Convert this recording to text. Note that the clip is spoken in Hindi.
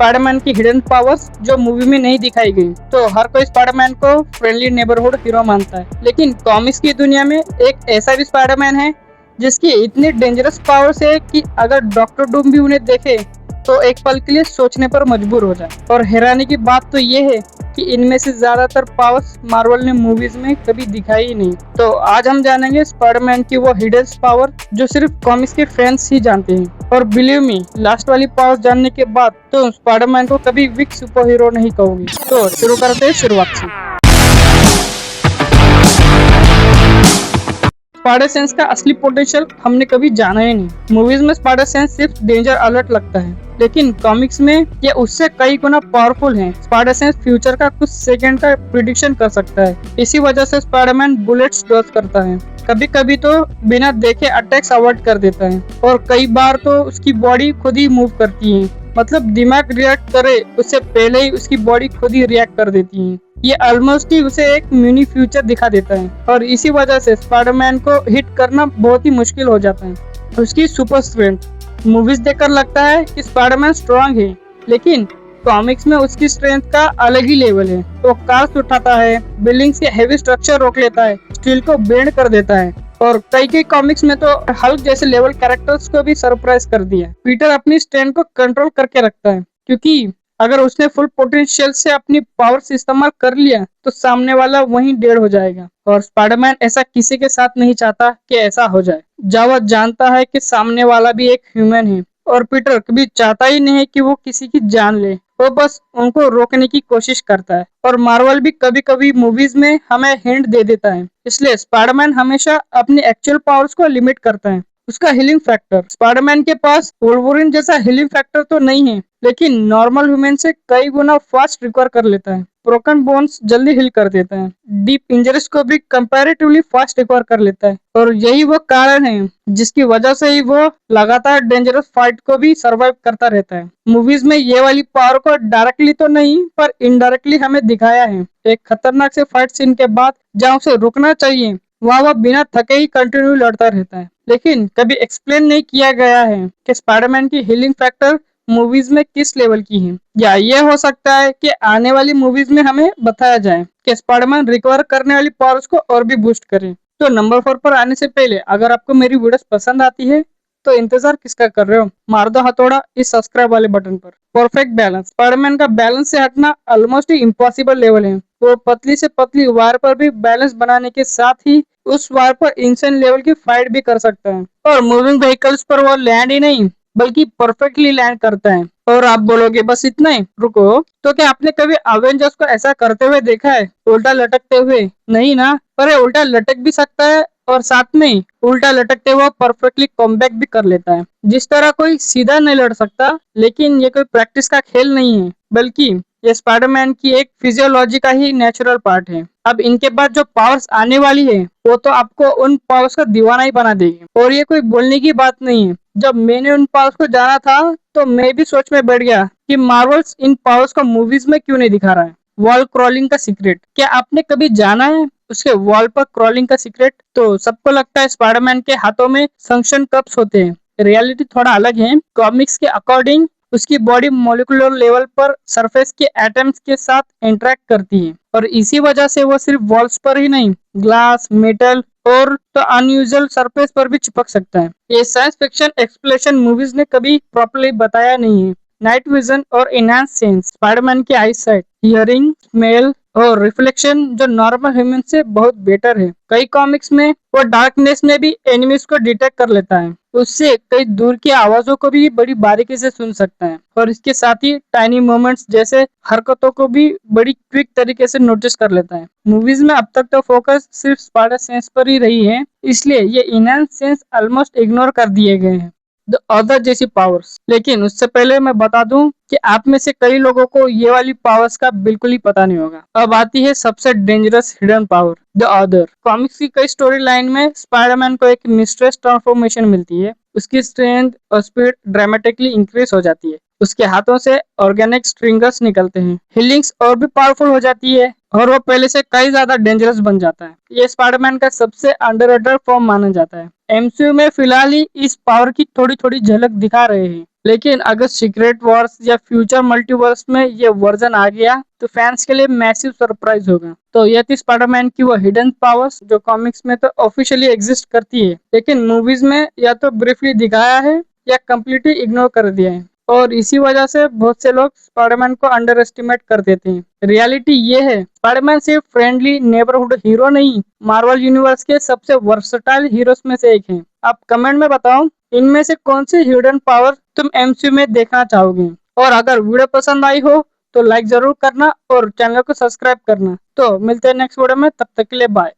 स्पाइडरमैन की हिडन पावर्स जो मूवी में नहीं दिखाई गई। तो हर कोई स्पाइडरमैन को फ्रेंडली नेबरहुड हीरो मानता है, लेकिन कॉमिक्स की दुनिया में एक ऐसा भी स्पाइडरमैन है जिसकी इतनी डेंजरस पावर्स है कि अगर डॉक्टर डूम भी उन्हें देखे तो एक पल के लिए सोचने पर मजबूर हो जाए। और हैरानी की बात तो ये है कि इनमें से ज्यादातर पावर्स मार्वल ने मूवीज में कभी दिखाई ही नहीं। तो आज हम जानेंगे स्पाइडरमैन की वो हिडन पावर जो सिर्फ कॉमिक्स के फैंस ही जानते हैं। और बिलीव मी, लास्ट वाली पावर जानने के बाद तो स्पाइडरमैन को कभी वीक सुपर हीरो नहीं कहोगे। तो शुरू करते हैं शुरुआत से। स्पाइडर सेंस का असली पोटेंशियल हमने कभी जाना ही नहीं। मूवीज में स्पाइडर सेंस सिर्फ डेंजर अलर्ट लगता है, लेकिन कॉमिक्स में ये उससे कई गुना पावरफुल है। स्पाइडर सेंस फ्यूचर का कुछ सेकंड का प्रिडिक्शन कर सकता है। इसी वजह से स्पाइडरमैन बुलेट्स डॉज करता है, कभी कभी तो बिना देखे अटैक्स अवॉइड कर देता है, और कई बार तो उसकी बॉडी खुद ही मूव करती है। मतलब दिमाग रिएक्ट करे उससे पहले ही उसकी बॉडी खुद ही रिएक्ट कर देती है। ये ऑलमोस्ट ही उसे एक मिनी फ्यूचर दिखा देता है, और इसी वजह से स्पाइडरमैन को हिट करना बहुत ही मुश्किल हो जाता है। उसकी सुपर स्ट्रेंथ मूवीज देखकर लगता है कि स्पाइडरमैन स्ट्रांग है, लेकिन कॉमिक्स में उसकी स्ट्रेंथ का अलग ही लेवल है। वो कार्स उठाता है, बिल्डिंग्स के हेवी स्ट्रक्चर रोक लेता है, स्टील को बेंड कर देता है, और कई कॉमिक्स में तो हल्क जैसे लेवल कैरेक्टर्स को भी सरप्राइज कर दिया। पीटर अपनी स्ट्रेंथ को कंट्रोल करके रखता है, क्योंकि अगर उसने फुल पोटेंशियल से अपनी पावर्स इस्तेमाल कर लिया तो सामने वाला वहीं डेड हो जाएगा। और स्पाइडरमैन ऐसा किसी के साथ नहीं चाहता कि ऐसा हो जाए, जब वह जानता है कि सामने वाला भी एक ह्यूमन है। और पीटर कभी चाहता ही नहीं कि वो किसी की जान ले, वो बस उनको रोकने की कोशिश करता है। और मार्वल भी कभी कभी मूवीज में हमें हिंट दे देता है, इसलिए स्पाइडरमैन हमेशा अपनी एक्चुअल पावर्स को लिमिट करता है। उसका हीलिंग फैक्टर, स्पाइडरमैन के पास वुल्वरीन जैसा हीलिंग फैक्टर तो नहीं है, लेकिन नॉर्मल ह्यूमन से कई गुना फास्ट रिकवर कर लेता है। ब्रोकन बोन्स जल्दी हील कर देता है, डीप इंजरीज को भी कंपैरेटिवली फास्ट रिकवर कर लेता है। और यही वो कारण है जिसकी वजह से ही वो लगातार डेंजरस फाइट को भी सरवाइव करता रहता है। मूवीज में ये वाली पावर को डायरेक्टली तो नहीं पर इनडायरेक्टली हमें दिखाया है। एक खतरनाक से फाइट सीन के बाद जहाँ उसे रुकना चाहिए वहाँ वह बिना थके ही कंटिन्यू लड़ता रहता है, लेकिन कभी एक्सप्लेन नहीं किया गया है कि स्पाइडरमैन की हीलिंग फैक्टर मूवीज में किस लेवल की है। या ये हो सकता है कि आने वाली मूवीज में हमें बताया जाए कि स्पाइडरमैन रिकवर करने वाली पावर्स को और भी बूस्ट करे। तो नंबर 4 पर आने से पहले अगर आपको मेरी वीडियोस पसंद आती है तो इंतजार किसका कर रहे हो, मार दो हथौड़ा इस सब्सक्राइब वाले बटन पर। परफेक्ट बैलेंस, स्पाइडरमैन का बैलेंस से हटना ऑलमोस्ट ही इम्पॉसिबल लेवल है। वो पतली से पतली वायर पर भी बैलेंस बनाने के साथ ही उस वायर पर इंसान लेवल की फाइट भी कर सकता है। और मूविंग व्हीकल्स पर वो लैंड ही नहीं बल्कि परफेक्टली लैंड करता है। और आप बोलोगे बस इतना ही, रुको, तो क्या आपने कभी अवेंजर्स को ऐसा करते हुए देखा है, उल्टा लटकते हुए? नहीं ना, पर उल्टा लटक भी सकता है और साथ में ही उल्टा लटकते हुए परफेक्टली कॉमबैक भी कर लेता है। जिस तरह कोई सीधा नहीं लड़ सकता, लेकिन ये कोई प्रैक्टिस का खेल नहीं है, बल्कि ये स्पाइडरमैन की एक फिजियोलॉजी का ही नेचुरल पार्ट है। अब इनके बाद जो पावर्स आने वाली है वो तो आपको उन पावर्स का दीवाना ही बना देगी। और ये कोई बोलने की बात नहीं है, जब मैंने उन पावर्स को जाना था तो मैं भी सोच में बैठ गया कि मार्वल्स इन पावर्स को मूवीज में क्यों नहीं दिखा रहा है। वॉल क्रॉलिंग का सीक्रेट, क्या आपने कभी जाना है उसके वॉल पर क्रॉलिंग का सीक्रेट? तो सबको लगता है स्पाइडरमैन के हाथों में संक्शन कप्स होते हैं। रियलिटी थोड़ा अलग है। कॉमिक्स के अकॉर्डिंग उसकी बॉडी मॉलिक्यूलर लेवल पर सरफेस के एटम्स के साथ इंटरेक्ट करती है, और इसी वजह से वो सिर्फ वॉल्स पर ही नहीं, ग्लास, मेटल और तो अनयूजुअल सरफेस पर भी चिपक सकता है। ये साइंस फिक्शन एक्सप्लेनेशन मूवीज ने कभी प्रॉपर्ली बताया नहीं है। नाइट विजन और इनहैंस सेंस, स्पाइडरमैन की आई साइट, हियरिंग, स्मेल और रिफ्लेक्शन जो नॉर्मल ह्यूमन से बहुत बेटर है। कई कॉमिक्स में वो डार्कनेस में भी एनिमीज को डिटेक्ट कर लेता है, उससे कई दूर की आवाजों को भी बड़ी बारीकी से सुन सकता है, और इसके साथ ही टाइनी मोमेंट्स जैसे हरकतों को भी बड़ी क्विक तरीके से नोटिस कर लेता है। मूवीज में अब तक तो फोकस सिर्फ स्पाइडर सेंस पर ही रही है, इसलिए ये इनहैंस सेंस ऑलमोस्ट इग्नोर कर दिए गए हैं द अदर जैसी पावर्स। लेकिन उससे पहले मैं बता दूं कि आप में से कई लोगों को ये वाली पावर्स का बिल्कुल ही पता नहीं होगा। अब आती है सबसे dangerous hidden power, the other. Comics की कई स्टोरी लाइन में स्पाइडरमैन को एक मिस्ट्रेस ट्रांसफॉर्मेशन मिलती है। उसकी स्ट्रेंथ और स्पीड ड्रामेटिकली इंक्रीज हो जाती है, उसके हाथों से ऑर्गेनिक स्ट्रिंगर्स निकलते हैं, हीलिंग्स और भी पावरफुल हो जाती है, और वो पहले से कई ज्यादा डेंजरस बन जाता है। ये स्पाइडरमैन का सबसे अंडररेटेड फॉर्म माना जाता है। एमसीयू में फिलहाल ही इस पावर की थोड़ी थोड़ी झलक दिखा रहे हैं, लेकिन अगर सीक्रेट वॉर्स या फ्यूचर मल्टीवर्स में ये वर्जन आ गया तो फैंस के लिए मैसिव सरप्राइज होगा। तो ये थी स्पाइडरमैन की वो हिडन पावर्स जो कॉमिक्स में तो ऑफिशियली एग्जिस्ट करती है, लेकिन मूवीज में या तो ब्रीफली दिखाया है या कंप्लीटली इग्नोर कर दिया है। और इसी वजह से बहुत से लोग स्पाइडरमैन को अंडर एस्टिमेट कर देते हैं। रियलिटी ये है, स्पाइडरमैन सिर्फ फ्रेंडली नेबरहुड हीरो नहीं, मार्वल यूनिवर्स के सबसे वर्सटाइल हीरोज में से एक है। आप कमेंट में बताओ इनमें से कौन सी हिडन पावर तुम एमसीयू में देखना चाहोगे। और अगर वीडियो पसंद आई हो तो लाइक जरूर करना और चैनल को सब्सक्राइब करना। तो मिलते हैं नेक्स्ट वीडियो में, तब तक के लिए बाय।